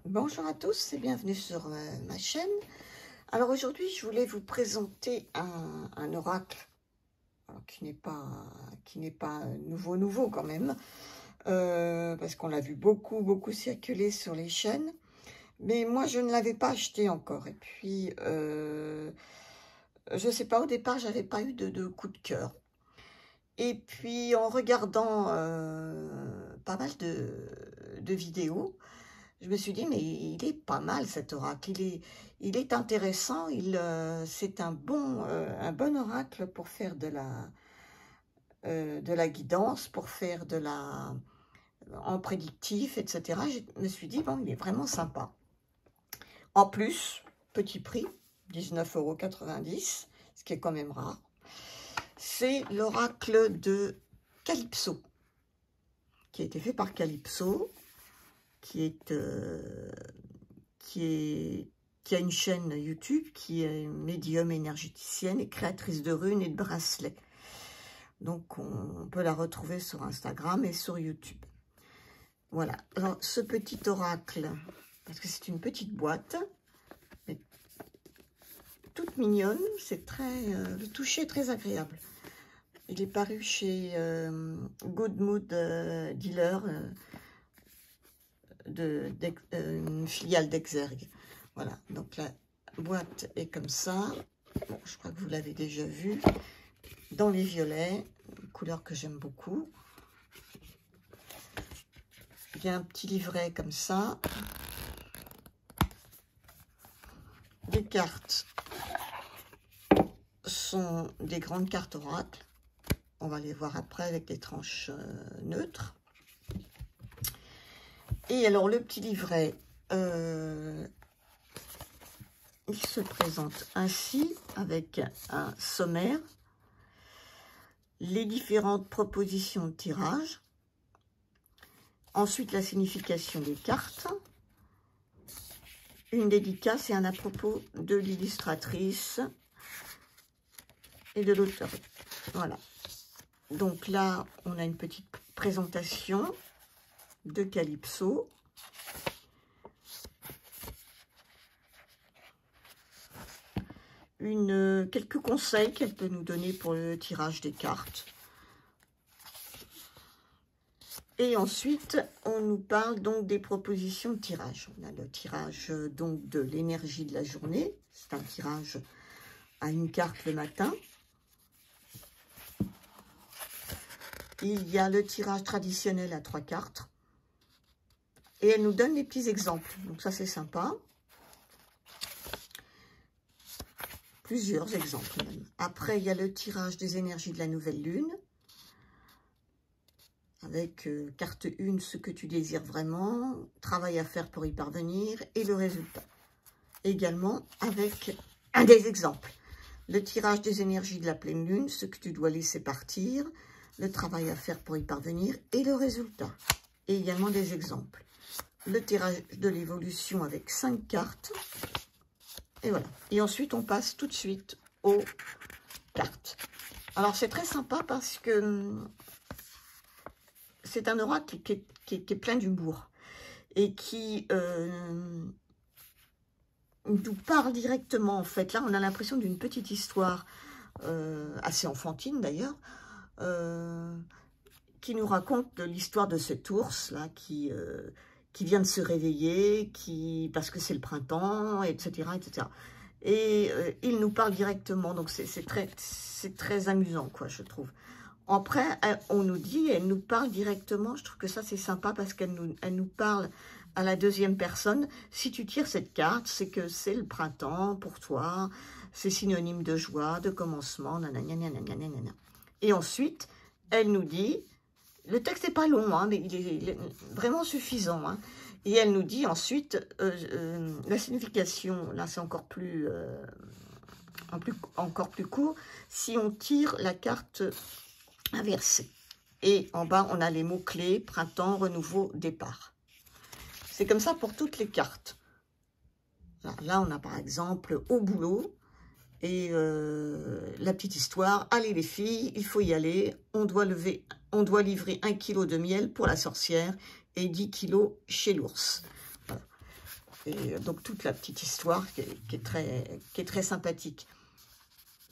Bonjour à tous et bienvenue sur ma chaîne. Alors aujourd'hui, je voulais vous présenter un oracle qui n'est pas nouveau quand même, parce qu'on l'a vu beaucoup circuler sur les chaînes. Mais moi, je ne l'avais pas acheté encore. Et puis, je ne sais pas, au départ, j'avais pas eu de coup de cœur. Et puis, en regardant pas mal de vidéos, je me suis dit, mais il est pas mal cet oracle, il est intéressant, c'est un bon oracle pour faire de la guidance, pour faire en prédictif, etc. Je me suis dit, bon, il est vraiment sympa. En plus, petit prix, 19,90 €, ce qui est quand même rare. C'est l'oracle de Calypso, qui a été fait par Calypso, qui a une chaîne YouTube, qui est médium énergéticienne et créatrice de runes et de bracelets. Donc, on peut la retrouver sur Instagram et sur YouTube. Voilà. Alors, ce petit oracle, parce que c'est une petite boîte, mais toute mignonne, le toucher est très agréable. Il est paru chez Good Mood Dealer, une filiale d'Exergue. Voilà, donc la boîte est comme ça. Bon, je crois que vous l'avez déjà vu. Dans les violets, une couleur que j'aime beaucoup. Il y a un petit livret comme ça. Les cartes sont des grandes cartes oracles. On va les voir après avec des tranches neutres. Et alors, le petit livret, il se présente ainsi, avec un sommaire, les différentes propositions de tirage, ensuite la signification des cartes, une dédicace et un à propos de l'illustratrice et de l'auteur. Voilà. Donc là, on a une petite présentation de Calypso. Quelques conseils qu'elle peut nous donner pour le tirage des cartes. Et ensuite, on nous parle donc des propositions de tirage. On a le tirage donc de l'énergie de la journée. C'est un tirage à une carte le matin. Il y a le tirage traditionnel à 3 cartes. Et elle nous donne des petits exemples. Donc ça, c'est sympa. Plusieurs exemples même. Après, il y a le tirage des énergies de la nouvelle lune. Avec carte 1, ce que tu désires vraiment, travail à faire pour y parvenir et le résultat. Également avec un des exemples. Le tirage des énergies de la pleine lune, ce que tu dois laisser partir, le travail à faire pour y parvenir et le résultat. Et également des exemples. Le tirage de l'évolution avec 5 cartes. Et voilà. Et ensuite, on passe tout de suite aux cartes. Alors, c'est très sympa parce que c'est un oracle qui est plein d'humour et qui nous parle directement, en fait. Là, on a l'impression d'une petite histoire, assez enfantine d'ailleurs, qui nous raconte de l'histoire de cet ours-là qui vient de se réveiller, parce que c'est le printemps, etc. Et il nous parle directement, donc c'est très amusant, quoi, je trouve. Après, on nous dit, elle nous parle directement, je trouve que ça c'est sympa parce qu'elle nous parle à la deuxième personne. Si tu tires cette carte, c'est que c'est le printemps pour toi, c'est synonyme de joie, de commencement, nanana. Et ensuite, elle nous dit, le texte n'est pas long, hein, mais il est vraiment suffisant, hein. Et elle nous dit ensuite, la signification, là c'est encore plus court, si on tire la carte inversée. Et en bas, on a les mots-clés, printemps, renouveau, départ. C'est comme ça pour toutes les cartes. Alors là, on a par exemple au boulot, et la petite histoire, allez les filles, il faut y aller, on doit livrer 1 kg de miel pour la sorcière et 10 kg chez l'ours. Voilà. Et donc toute la petite histoire qui est très sympathique.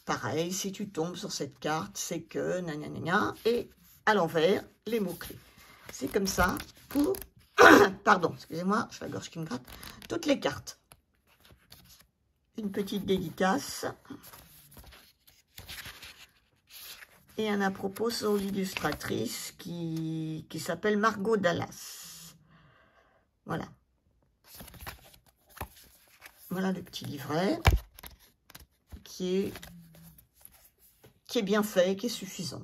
Pareil, si tu tombes sur cette carte, c'est que nanana, et à l'envers, les mots-clés. C'est comme ça pour, pardon, excusez-moi, j'ai la gorge qui me gratte, toutes les cartes. Une petite dédicace. Et un à propos sur l'illustratrice qui s'appelle Margot Dallas. Voilà. Voilà le petit livret qui est bien fait, qui est suffisant.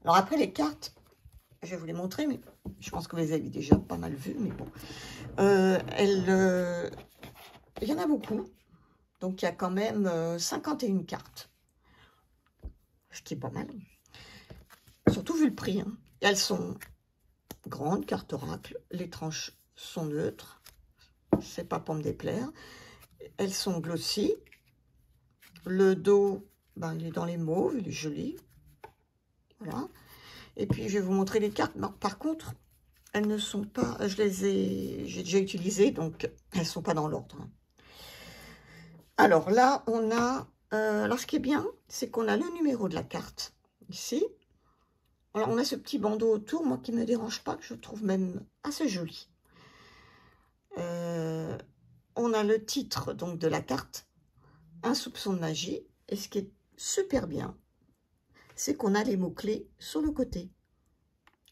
Alors après les cartes, je vais vous les montrer, mais je pense que vous les avez déjà pas mal vues, mais bon. Il y en a beaucoup, donc il y a quand même 51 cartes, ce qui est pas mal. Surtout vu le prix. Hein. Et elles sont grandes, cartes oracle, les tranches sont neutres, c'est pas pour me déplaire. Elles sont glossy. Le dos, ben, il est dans les mauves, il est joli. Voilà. Et puis, je vais vous montrer les cartes. Par contre, elles ne sont pas... j'ai déjà utilisées, donc elles ne sont pas dans l'ordre. Alors là, on a... alors, ce qui est bien, c'est qu'on a le numéro de la carte, ici. Alors, on a ce petit bandeau autour, moi, qui ne me dérange pas, que je trouve même assez joli. On a le titre, donc, de la carte. Un soupçon de magie. Et ce qui est super bien, c'est qu'on a les mots-clés sur le côté.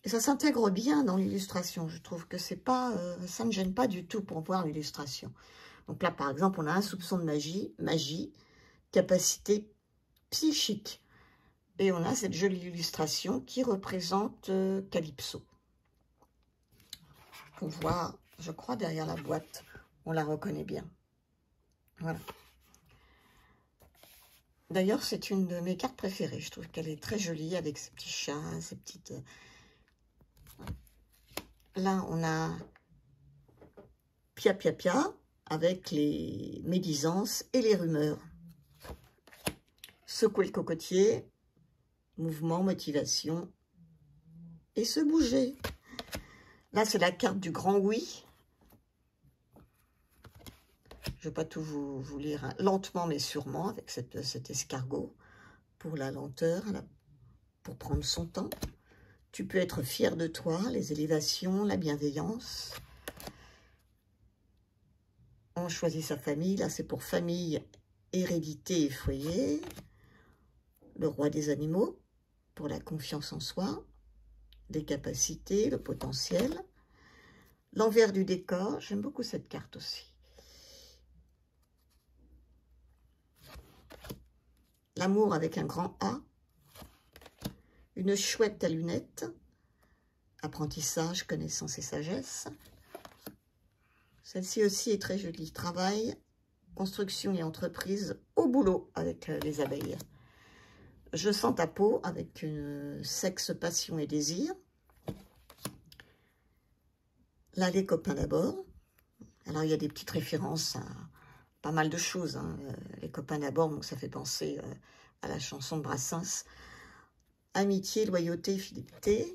Et ça s'intègre bien dans l'illustration. Je trouve que c'est pas, ça ne gêne pas du tout pour voir l'illustration. Donc là, par exemple, on a un soupçon de magie, capacité psychique. Et on a cette jolie illustration qui représente Calypso. On voit, je crois, derrière la boîte, on la reconnaît bien. Voilà. D'ailleurs, c'est une de mes cartes préférées. Je trouve qu'elle est très jolie avec ses petits chats, ses petites... Là, on a Pia Pia Pia avec les médisances et les rumeurs. Secouer le cocotier, mouvement, motivation et se bouger. Là, c'est la carte du grand oui. Je ne vais pas tout vous lire, hein. Lentement mais sûrement, avec cet escargot, pour la lenteur, pour prendre son temps. Tu peux être fier de toi, les élévations, la bienveillance. On choisit sa famille, là c'est pour famille, hérédité et foyer. Le roi des animaux, pour la confiance en soi, les capacités, le potentiel. L'envers du décor, j'aime beaucoup cette carte aussi. L'amour avec un grand A. Une chouette à lunettes. Apprentissage, connaissance et sagesse. Celle-ci aussi est très jolie. Travail, construction et entreprise au boulot avec les abeilles. Je sens ta peau avec sexe, passion et désir. Là, les copains d'abord. Alors, il y a des petites références à pas mal de choses. Hein. Les copains d'abord, donc ça fait penser à la chanson de Brassens. Amitié, loyauté, fidélité.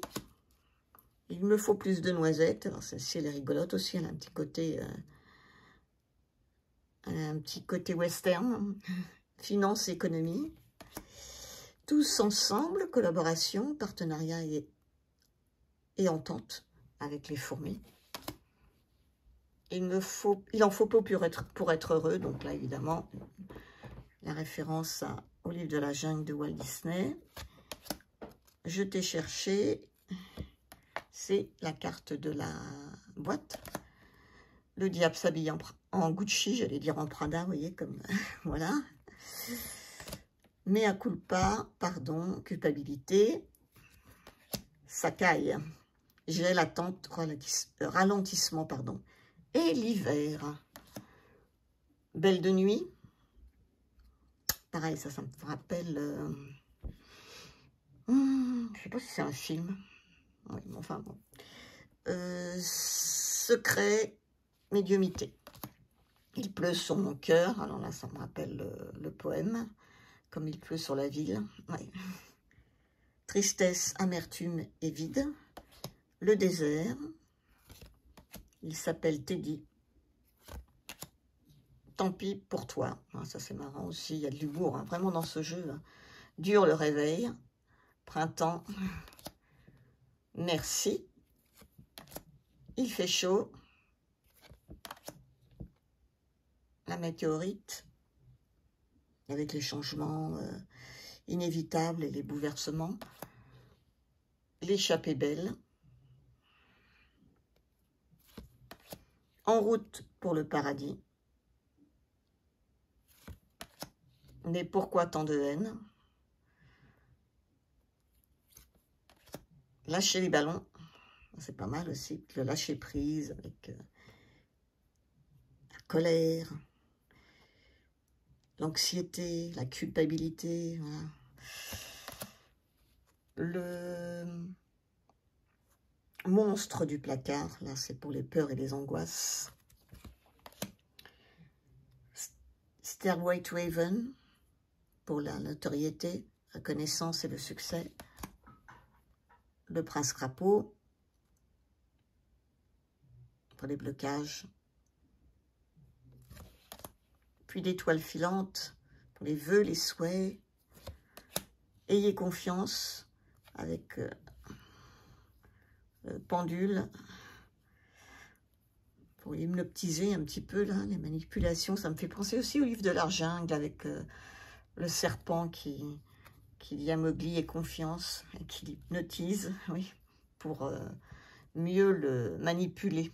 Il me faut plus de noisettes. Alors, celle-ci, elle est rigolote aussi. Elle a un petit côté western. Finance, économie. Tous ensemble, collaboration, partenariat et entente avec les fourmis. Il en faut peu pour être heureux. Donc là, évidemment, la référence au livre de la jungle de Walt Disney. Je t'ai cherché. C'est la carte de la boîte. Le diable s'habille en Gucci, j'allais dire en Prada, vous voyez, comme voilà. Mea culpa, pardon, culpabilité. Sakai. Gel, attente, ralentissement, pardon. Et l'hiver. Belle de nuit. Pareil, ça me rappelle... je ne sais pas si c'est un film. Oui, enfin bon. Secret, médiumité. Il pleut sur mon cœur. Alors là, ça me rappelle le poème. Comme il pleut sur la ville. Ouais. Tristesse, amertume et vide. Le désert. Il s'appelle Teddy. Tant pis pour toi. Ah, ça, c'est marrant aussi. Il y a de l'humour, hein, vraiment dans ce jeu. Hein. Dur le réveil. Printemps. Merci. Il fait chaud. La météorite. Avec les changements inévitables et les bouleversements. L'échappée belle. En route pour le paradis. Mais pourquoi tant de haine? Lâcher les ballons. C'est pas mal aussi. Le lâcher prise avec la colère. L'anxiété, la culpabilité. Voilà. Le monstre du placard, là c'est pour les peurs et les angoisses. Stairway to Heaven, pour la notoriété, la connaissance et le succès. Le prince crapaud, pour les blocages. Puis l'étoile filante, pour les vœux, les souhaits. Ayez confiance, avec le pendule, pour hypnotiser un petit peu, là, les manipulations. Ça me fait penser aussi au livre de la jungle, avec le serpent qui dit à Mowgli ait confiance, et qui l'hypnotise, oui, pour mieux le manipuler.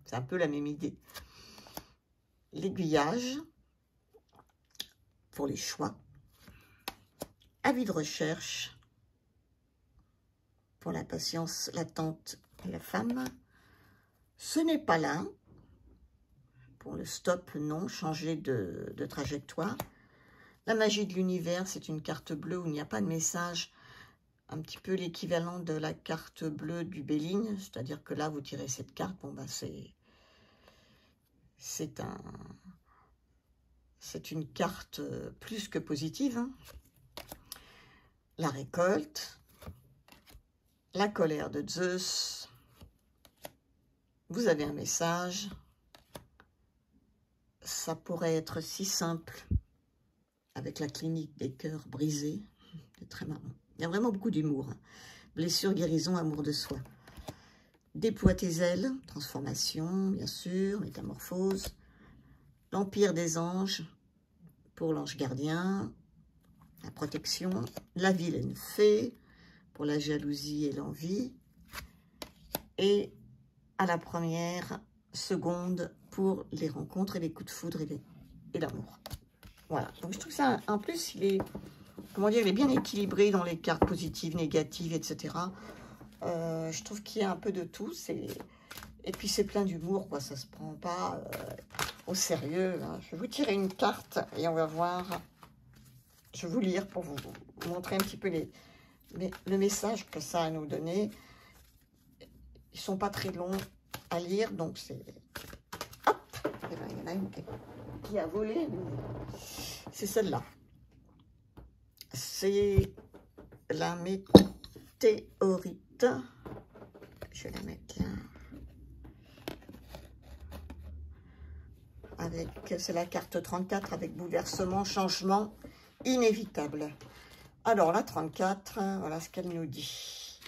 C'est un peu la même idée. L'aiguillage, pour les choix. Avis de recherche, pour la patience, l'attente et la femme. Ce n'est pas là, pour le stop, non, changer de trajectoire. La magie de l'univers, c'est une carte bleue où il n'y a pas de message, un petit peu l'équivalent de la carte bleue du Béligne, c'est-à-dire que là, vous tirez cette carte, bon, ben, c'est une carte plus que positive, hein. La récolte, la colère de Zeus, vous avez un message, ça pourrait être si simple, avec la clinique des cœurs brisés, c'est très marrant. Il y a vraiment beaucoup d'humour, hein. Blessure, guérison, amour de soi. Déploie tes ailes, transformation, bien sûr, métamorphose. L'empire des anges, pour l'ange gardien, la protection, la vilaine fée, pour la jalousie et l'envie, et à la première seconde, pour les rencontres et les coups de foudre et l'amour. Voilà, donc je trouve ça, en plus, il est, comment dire, il est bien équilibré dans les cartes positives, négatives, etc. Je trouve qu'il y a un peu de tout, et puis c'est plein d'humour, quoi, ça se prend pas au sérieux, hein. Je vais vous tirer une carte, et on va voir. Je vais vous lire pour vous montrer un petit peu le message que ça a à nous donner. Ils ne sont pas très longs à lire, donc c'est... Hop! Et ben, il y en a une qui a volé. C'est celle-là. C'est la météorite. Je vais la mettre là. C'est la carte 34 avec bouleversement, changement inévitable. Alors, la 34, voilà ce qu'elle nous dit.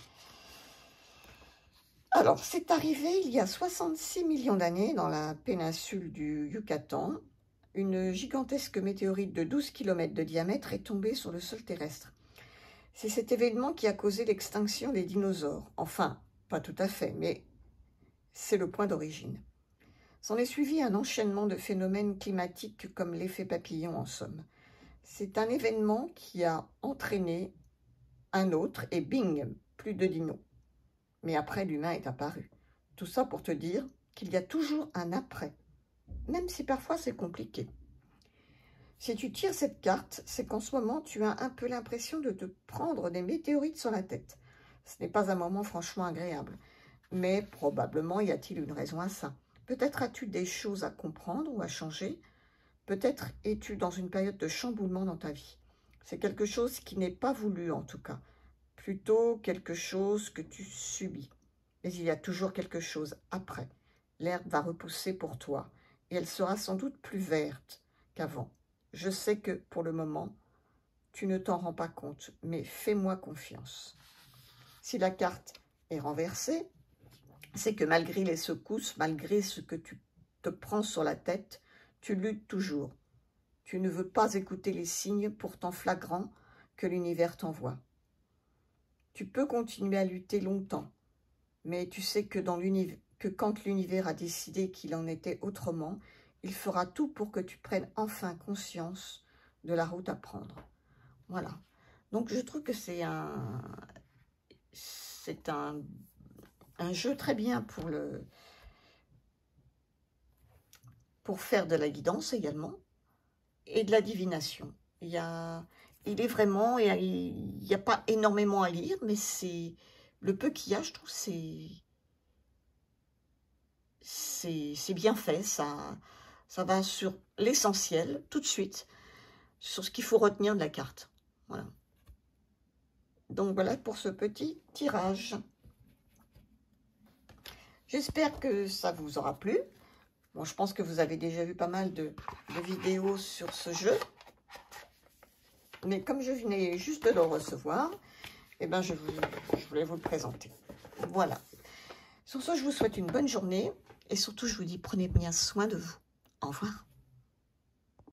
Alors, c'est arrivé il y a 66 millions d'années dans la péninsule du Yucatan. Une gigantesque météorite de 12 km de diamètre est tombée sur le sol terrestre. C'est cet événement qui a causé l'extinction des dinosaures. Enfin, pas tout à fait, mais c'est le point d'origine. S'en est suivi un enchaînement de phénomènes climatiques comme l'effet papillon en somme. C'est un événement qui a entraîné un autre et bing, plus de dinos. Mais après, l'humain est apparu. Tout ça pour te dire qu'il y a toujours un après, même si parfois c'est compliqué. Si tu tires cette carte, c'est qu'en ce moment, tu as un peu l'impression de te prendre des météorites sur la tête. Ce n'est pas un moment franchement agréable, mais probablement y a-t-il une raison à ça. Peut-être as-tu des choses à comprendre ou à changer. Peut-être es-tu dans une période de chamboulement dans ta vie. C'est quelque chose qui n'est pas voulu en tout cas. Plutôt quelque chose que tu subis. mais il y a toujours quelque chose après. L'herbe va repousser pour toi, et elle sera sans doute plus verte qu'avant. Je sais que, pour le moment, tu ne t'en rends pas compte, mais fais-moi confiance. Si la carte est renversée, c'est que malgré les secousses, malgré ce que tu te prends sur la tête, tu luttes toujours. Tu ne veux pas écouter les signes pourtant flagrants que l'univers t'envoie. Tu peux continuer à lutter longtemps, mais tu sais que, quand l'univers a décidé qu'il en était autrement, il fera tout pour que tu prennes enfin conscience de la route à prendre. Voilà. Donc je trouve que c'est un jeu très bien pour faire de la guidance également et de la divination. Il est vraiment, il n'y a pas énormément à lire, mais c'est le peu qu'il y a, je trouve, c'est bien fait. Ça va sur l'essentiel tout de suite, sur ce qu'il faut retenir de la carte. Voilà. Donc voilà pour ce petit tirage. J'espère que ça vous aura plu. Bon, je pense que vous avez déjà vu pas mal de vidéos sur ce jeu. Mais comme je venais juste de le recevoir, eh ben je voulais vous le présenter. Voilà. Sur ce, je vous souhaite une bonne journée. Et surtout, je vous dis, prenez bien soin de vous. Au revoir.